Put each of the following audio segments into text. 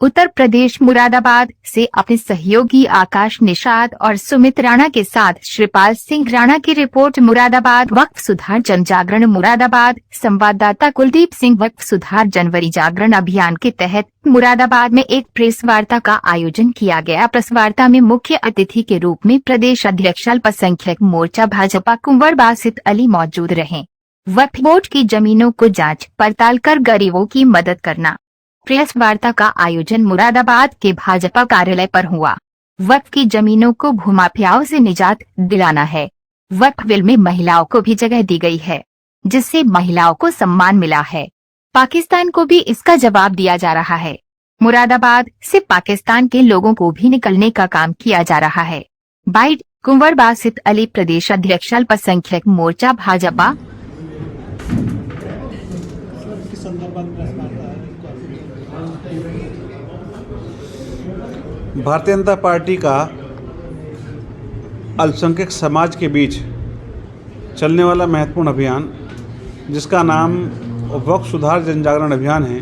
उत्तर प्रदेश मुरादाबाद से अपने सहयोगी आकाश निषाद और सुमित राणा के साथ श्रीपाल सिंह राणा की रिपोर्ट। मुरादाबाद वक्फ सुधार जन जागरण मुरादाबाद संवाददाता कुलदीप सिंह। वक्फ सुधार जनवरी जागरण अभियान के तहत मुरादाबाद में एक प्रेस वार्ता का आयोजन किया गया। प्रेस वार्ता में मुख्य अतिथि के रूप में प्रदेश अध्यक्ष अल्पसंख्यक मोर्चा भाजपा कुंवर बासित अली मौजूद रहे। वक्फ बोर्ड की जमीनों को जांच पड़ताल कर गरीबों की मदद करना। प्रेस वार्ता का आयोजन मुरादाबाद के भाजपा कार्यालय पर हुआ। वक्फ की जमीनों को भूमाफियाओं से निजात दिलाना है। वक्फ बिल में महिलाओं को भी जगह दी गई है, जिससे महिलाओं को सम्मान मिला है। पाकिस्तान को भी इसका जवाब दिया जा रहा है। मुरादाबाद से पाकिस्तान के लोगों को भी निकलने का काम किया जा रहा है। बाइट कुंवर बासित अली, प्रदेश अध्यक्ष अल्पसंख्यक मोर्चा भाजपा। भारतीय जनता पार्टी का अल्पसंख्यक समाज के बीच चलने वाला महत्वपूर्ण अभियान, जिसका नाम वक्फ सुधार जन जागरण अभियान है,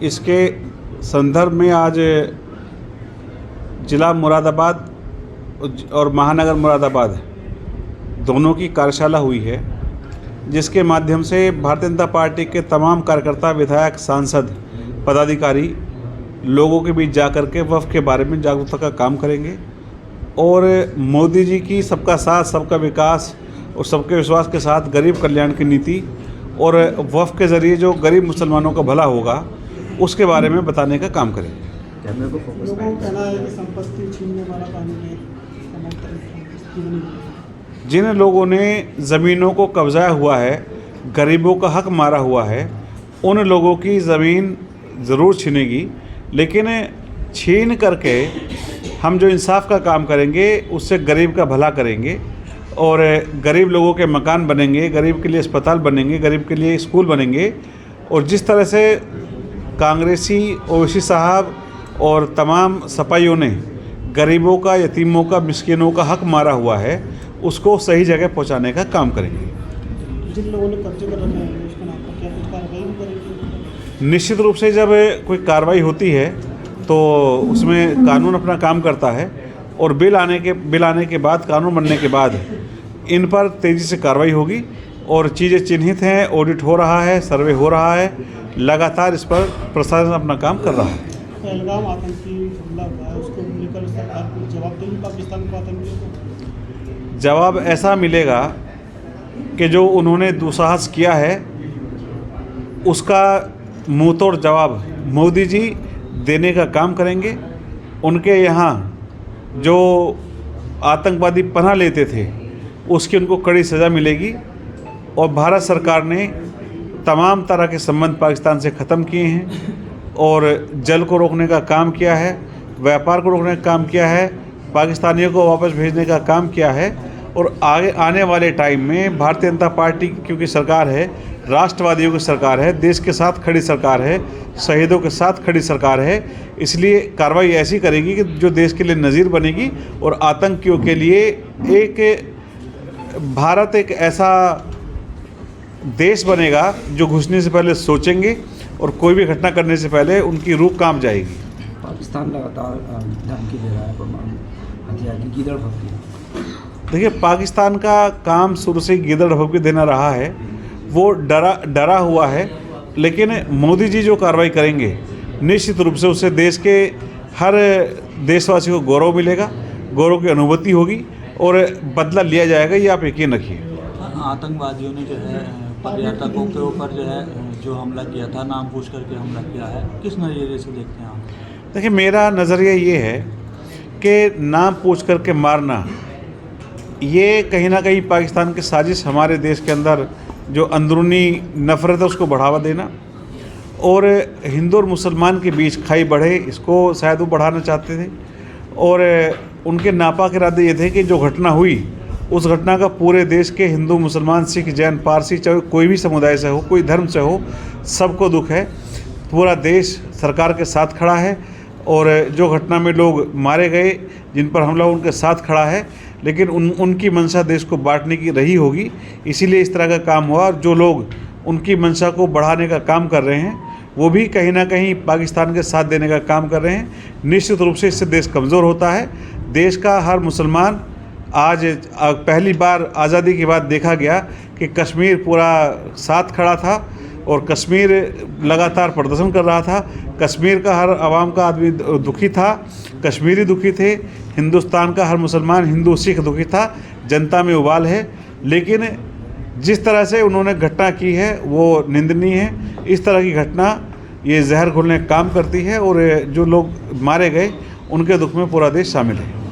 इसके संदर्भ में आज जिला मुरादाबाद और महानगर मुरादाबाद दोनों की कार्यशाला हुई है, जिसके माध्यम से भारतीय जनता पार्टी के तमाम कार्यकर्ता, विधायक, सांसद, पदाधिकारी लोगों के बीच जाकर के वक्फ के बारे में जागरूकता का काम करेंगे और मोदी जी की सबका साथ, सबका विकास और सबके विश्वास के साथ गरीब कल्याण की नीति और वक्फ के ज़रिए जो गरीब मुसलमानों का भला होगा उसके बारे में बताने का काम करेंगे। लोगों का कहना है कि संपत्ति छीनने वाला कानून है। जिन लोगों ने ज़मीनों को कब्जाया हुआ है, गरीबों का हक मारा हुआ है, उन लोगों की ज़मीन ज़रूर छीनेगी, लेकिन छीन करके हम जो इंसाफ का काम करेंगे उससे गरीब का भला करेंगे और गरीब लोगों के मकान बनेंगे, गरीब के लिए अस्पताल बनेंगे, गरीब के लिए स्कूल बनेंगे। और जिस तरह से कांग्रेसी ओवैसी साहब और तमाम सपाइयों ने गरीबों का, यतीमों का, मिस्किनों का हक मारा हुआ है, उसको सही जगह पहुंचाने का काम करेंगे। जिन लोगों ने कब्जे कर रखे हैं उसके नाम पर क्या कुछ कार्रवाई भी करेंगे? निश्चित रूप से जब कोई कार्रवाई होती है तो उसमें कानून अपना काम करता है और बिल आने के बाद, कानून बनने के बाद इन पर तेज़ी से कार्रवाई होगी और चीज़ें चिन्हित हैं, ऑडिट हो रहा है, सर्वे हो रहा है, लगातार इस पर प्रशासन अपना काम कर रहा है। पहलगाम आतंकी हमला हुआ है, उसको लेकर सरकार को जवाब देगी पाकिस्तान को, आतंकियों को? जवाब ऐसा मिलेगा कि जो उन्होंने दुस्साहस किया है उसका मुँह तोड़ जवाब मोदी जी देने का काम करेंगे। उनके यहाँ जो आतंकवादी पनाह लेते थे उसकी उनको कड़ी सज़ा मिलेगी और भारत सरकार ने तमाम तरह के संबंध पाकिस्तान से ख़त्म किए हैं और जल को रोकने का काम किया है, व्यापार को रोकने का काम किया है, पाकिस्तानियों को वापस भेजने का काम किया है। और आगे आने वाले टाइम में भारतीय जनता पार्टी क्योंकि सरकार है, राष्ट्रवादियों की सरकार है, देश के साथ खड़ी सरकार है, शहीदों के साथ खड़ी सरकार है, इसलिए कार्रवाई ऐसी करेगी कि जो देश के लिए नज़ीर बनेगी और आतंकियों के लिए भारत एक ऐसा देश बनेगा जो घुसने से पहले सोचेंगे और कोई भी घटना करने से पहले उनकी रूह कांप जाएगी। पाकिस्तान लगातार धमकी दे रहा है परमाणु हथियार की गिदड़ भक्ति। देखिए, पाकिस्तान का काम शुरू से गिदड़ भभकी देना रहा है, वो डरा हुआ है, लेकिन मोदी जी जो कार्रवाई करेंगे निश्चित रूप से उससे देश के हर देशवासी को गौरव मिलेगा, गौरव की अनुभूति होगी और बदला लिया जाएगा, ये आप यकीन रखिए। आतंकवादियों ने जो है पर्यटकों के ऊपर जो हमला किया था, नाम पूछ करके हमला किया है, किस नज़रिए से देखते हैं आप? देखिए, मेरा नज़रिया ये है कि नाम पूछ करके मारना ये कहीं ना कहीं पाकिस्तान की साजिश, हमारे देश के अंदर जो अंदरूनी नफ़रत है उसको बढ़ावा देना और हिंदू और मुसलमान के बीच खाई बढ़े, इसको शायद वो बढ़ाना चाहते थे। और उनके नापाक इरादे ये थे कि जो घटना हुई उस घटना का पूरे देश के हिंदू, मुसलमान, सिख, जैन, पारसी, चाहे कोई भी समुदाय से हो, कोई धर्म से हो, सबको दुख है। पूरा देश सरकार के साथ खड़ा है और जो घटना में लोग मारे गए, जिन पर हमला उनके साथ खड़ा है, लेकिन उनकी मंशा देश को बांटने की रही होगी, इसीलिए इस तरह का काम हुआ। और जो लोग उनकी मंशा को बढ़ाने का काम कर रहे हैं वो भी कहीं ना कहीं पाकिस्तान के साथ देने का काम कर रहे हैं। निश्चित रूप से इससे देश कमज़ोर होता है। देश का हर मुसलमान आज पहली बार आज़ादी के बाद देखा गया कि कश्मीर पूरा साथ खड़ा था और कश्मीर लगातार प्रदर्शन कर रहा था। कश्मीर का हर आवाम का आदमी दुखी था, कश्मीरी दुखी थे, हिंदुस्तान का हर मुसलमान हिंदू सिख दुखी था। जनता में उबाल है, लेकिन जिस तरह से उन्होंने घटना की है वो निंदनीय है। इस तरह की घटना ये जहर घोलने का काम करती है और जो लोग मारे गए उनके दुख में पूरा देश शामिल है।